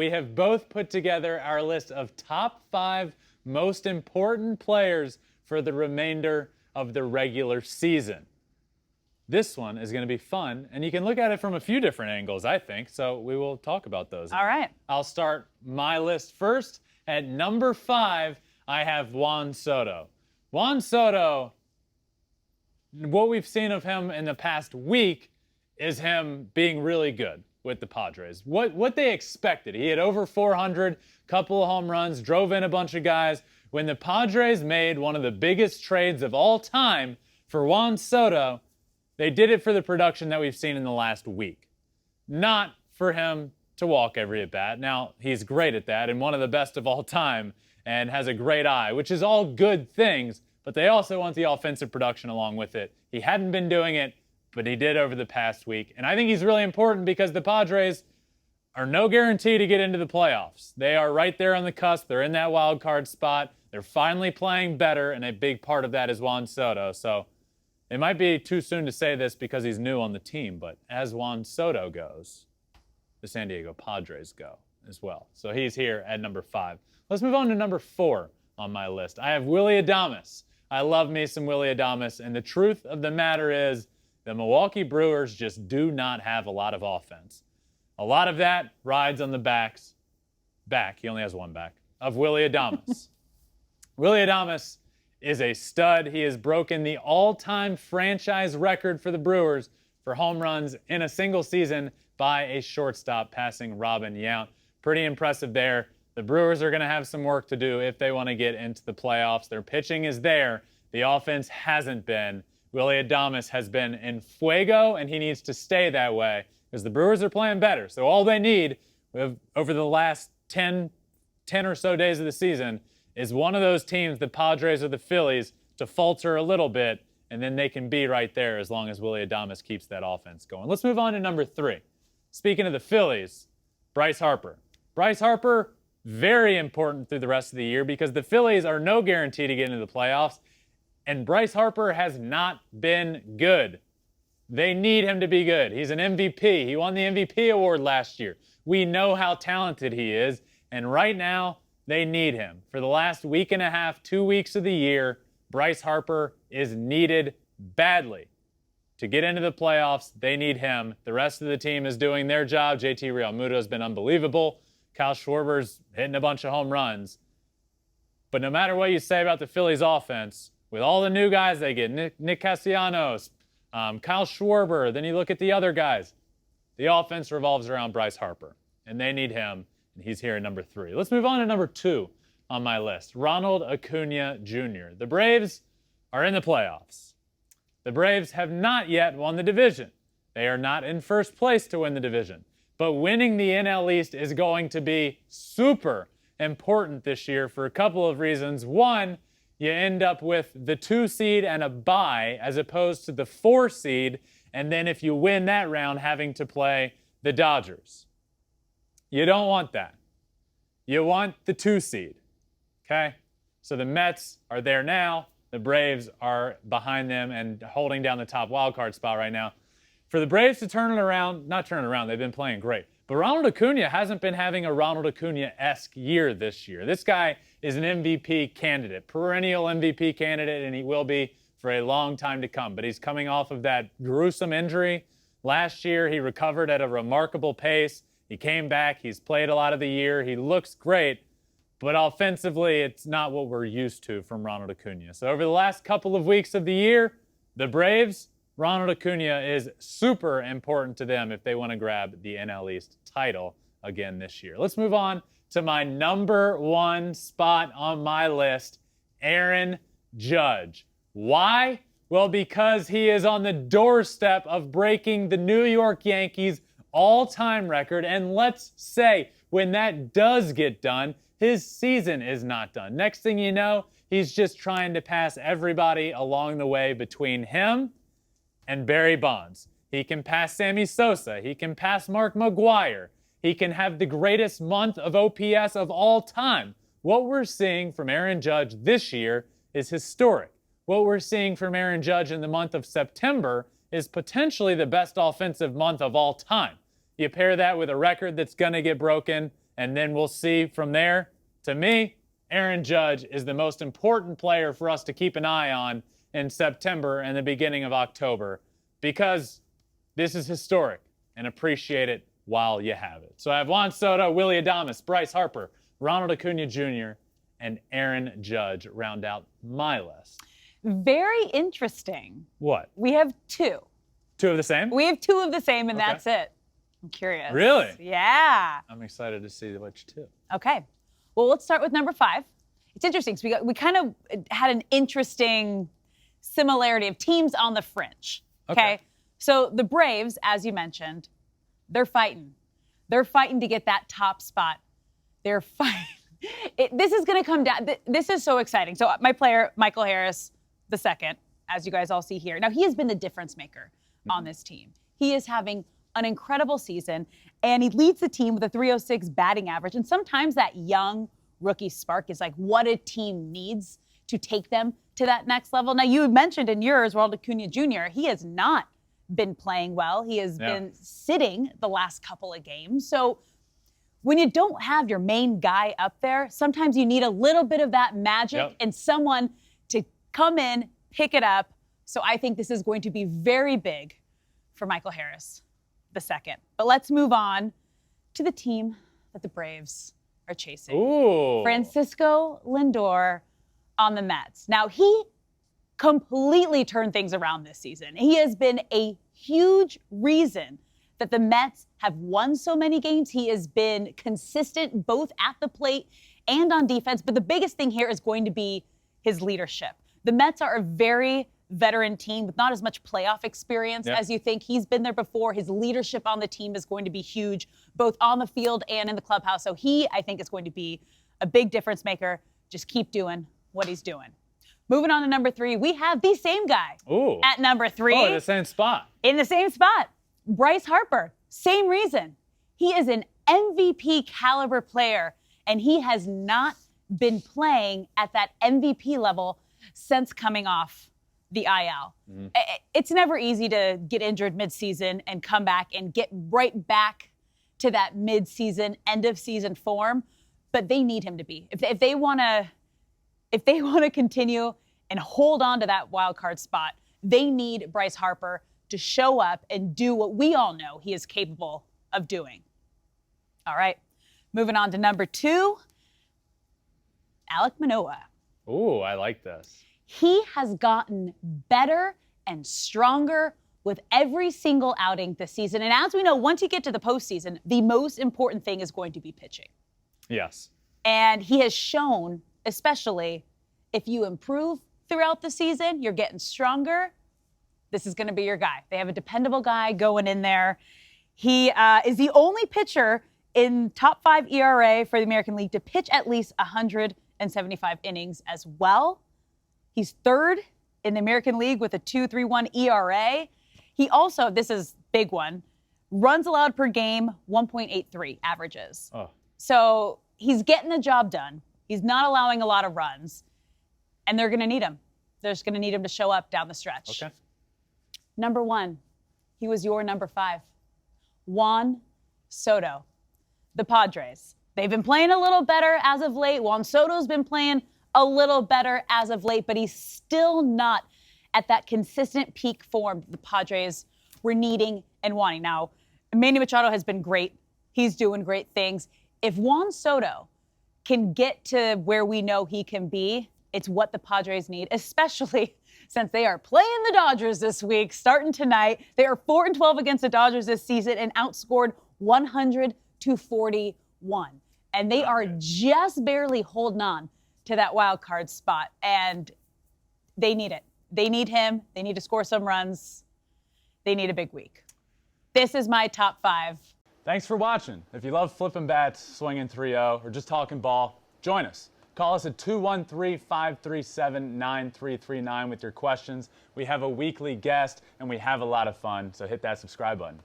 We have both put together our list of top 5 most important players for the remainder of the regular season. This one is going to be fun, and you can look at it from a few different angles, I think, so we will talk about those. All right. I'll start my list first. At number 5, I have Juan Soto. Juan Soto, what we've seen of him in the past week is him being really good with the Padres. What they expected. He had over 400, couple of home runs, drove in a bunch of guys. When the Padres made one of the biggest trades of all time for Juan Soto, they did it for the production that we've seen in the last week. Not for him to walk every at bat. Now, he's great at that and one of the best of all time and has a great eye, which is all good things, but they also want the offensive production along with it. He hadn't been doing it, but he did over the past week. And I think he's really important because the Padres are no guarantee to get into the playoffs. They are right there on the cusp. They're in that wild card spot. They're finally playing better, and a big part of that is Juan Soto. So it might be too soon to say this because he's new on the team, but as Juan Soto goes, the San Diego Padres go as well. So he's here at number 5. Let's move on to number 4 on my list. I have Willy Adames. I love me some Willy Adames, and the truth of the matter is the Milwaukee Brewers just do not have a lot of offense. A lot of that rides on the back, he only has one back, of Willy Adames. Willy Adames is a stud. He has broken the all-time franchise record for the Brewers for home runs in a single season by a shortstop, passing Robin Yount. Pretty impressive there. The Brewers are going to have some work to do if they want to get into the playoffs. Their pitching is there. The offense hasn't been. Willy Adames has been in fuego, and he needs to stay that way because the Brewers are playing better. So all they need over the last 10 or so days of the season is one of those teams, the Padres or the Phillies, to falter a little bit, and then they can be right there as long as Willy Adames keeps that offense going. Let's move on to number 3. Speaking of the Phillies, Bryce Harper. Bryce Harper, very important through the rest of the year because the Phillies are no guarantee to get into the playoffs, and Bryce Harper has not been good. They need him to be good. He's an MVP. He won the MVP award last year. We know how talented he is, and right now, they need him. For the last week and a half, 2 weeks of the year, Bryce Harper is needed badly. To get into the playoffs, they need him. The rest of the team is doing their job. JT Realmuto has been unbelievable. Kyle Schwarber's hitting a bunch of home runs. But no matter what you say about the Phillies offense, with all the new guys they get, Nick Castellanos, Kyle Schwarber, then you look at the other guys, the offense revolves around Bryce Harper, and they need him, and he's here at number 3. Let's move on to number 2 on my list, Ronald ACUñA Jr. The Braves are in the playoffs. The Braves have not yet won the division. They are not in first place to win the division, but winning the NL East is going to be super important this year for a couple of reasons. One, you end up with the 2 seed and a bye as opposed to the 4 seed, and then if you win that round, having to play the Dodgers. You don't want that. You want the 2 seed, okay? So the Mets are there now. The Braves are behind them and holding down the top wildcard spot right now. For the Braves to turn it around, not turn it around, they've been playing great. But Ronald ACUñA hasn't been having a Ronald ACUñA-esque year this year. This guy is an MVP candidate, perennial MVP candidate, and he will be for a long time to come. But he's coming off of that gruesome injury. Last year, he recovered at a remarkable pace. He came back. He's played a lot of the year. He looks great. But offensively, it's not what we're used to from Ronald ACUñA. So over the last couple of weeks of the year, the Braves, Ronald ACUñA is super important to them if they want to grab the NL East title again this year. Let's move on to my number 1 spot on my list, Aaron Judge. Why? Well, because he is on the doorstep of breaking the New York Yankees all-time record. And let's say when that does get done, his season is not done. Next thing you know, he's just trying to pass everybody along the way between him and Barry Bonds. He can pass Sammy Sosa. He can pass Mark McGwire. He can have the greatest month of OPS of all time. What we're seeing from Aaron Judge this year is historic. What we're seeing from Aaron Judge in the month of September is potentially the best offensive month of all time. You pair that with a record that's going to get broken And then we'll see from there. To me, Aaron Judge is the most important player for us to keep an eye on in September and the beginning of October, because this is historic, and appreciate it while you have it. So I have Juan Soto, Willy Adames, Bryce Harper, Ronald Acuña Jr., and Aaron Judge round out my list. Very interesting. What? We have two. Two of the same? We have two of the same, and Okay. that's it. I'm curious. Really? Yeah. I'm excited to see which two. Okay. Well, let's start with number 5. It's interesting because we kind of had an interesting similarity of teams on the fringe. Okay. So the Braves, as you mentioned, they're fighting. They're fighting to get that top spot. They're fighting. This is going to come down. This is so exciting. So my player, Michael Harris, the second, as you guys all see here. Now, he has been the difference maker on this team. He is having an incredible season, and he leads the team with a .306 batting average. And sometimes that young rookie spark is like what a team needs to take them to that next level. Now, you mentioned in yours, Ronald Acuña Jr., he has not been playing well. He has been sitting the last couple of games. So when you don't have your main guy up there, sometimes you need a little bit of that magic and someone to come in, pick it up. So I think this is going to be very big for Michael Harris, the second. But let's move on to the team that the Braves are chasing. Ooh. Francisco Lindor on the Mets. Now, he completely turned things around this season. He has been a huge reason that the Mets have won so many games. He has been consistent both at the plate and on defense. But the biggest thing here is going to be his leadership. The Mets are a very veteran team with not as much playoff experience as you think. He's been there before. His leadership on the team is going to be huge, both on the field and in the clubhouse. So he, I think, is going to be a big difference maker. Just keep doing what he's doing. Moving on to number 3, we have the same guy at number 3. Oh, in the same spot. In the same spot. Bryce Harper, same reason. He is an MVP caliber player, and he has not been playing at that MVP level since coming off the IL. It's never easy to get injured midseason and come back and get right back to that midseason, end of season form, but they need him to be. If they want to continue and hold on to that wild card spot, they need Bryce Harper to show up and do what we all know he is capable of doing. All right, moving on to number 2, Alek Manoah. Ooh, I like this. He has gotten better and stronger with every single outing this season. And as we know, once you get to the postseason, the most important thing is going to be pitching. Yes. And he has shown, especially if you improve throughout the season, you're getting stronger, this is going to be your guy. They have a dependable guy going in there. He is the only pitcher in top 5 ERA for the American League to pitch at least 175 innings as well. He's 3rd in the American League with a 2.31 ERA. He also, this is big one, runs allowed per game, 1.83 averages. Oh. So he's getting the job done. He's not allowing a lot of runs, and they're going to need him. They're just going to need him to show up down the stretch. Okay. Number 1, he was your number 5, Juan Soto, the Padres. They've been playing a little better as of late. Juan Soto's been playing a little better as of late, but he's still not at that consistent peak form the Padres were needing and wanting. Now, Manny Machado has been great. He's doing great things. If Juan Soto can get to where we know he can be, it's what the Padres need, especially since they are playing the Dodgers this week, starting tonight. They are 4-12 against the Dodgers this season and outscored 100-41. And they are just barely holding on to that wild card spot. And they need it. They need him. They need to score some runs. They need a big week. This is my top 5. Thanks for watching. If you love Flippin Bats, swinging 3-0, or just talking ball, join us. Call us at 213-537-9339 with your questions. We have a weekly guest, and we have a lot of fun, so hit that subscribe button.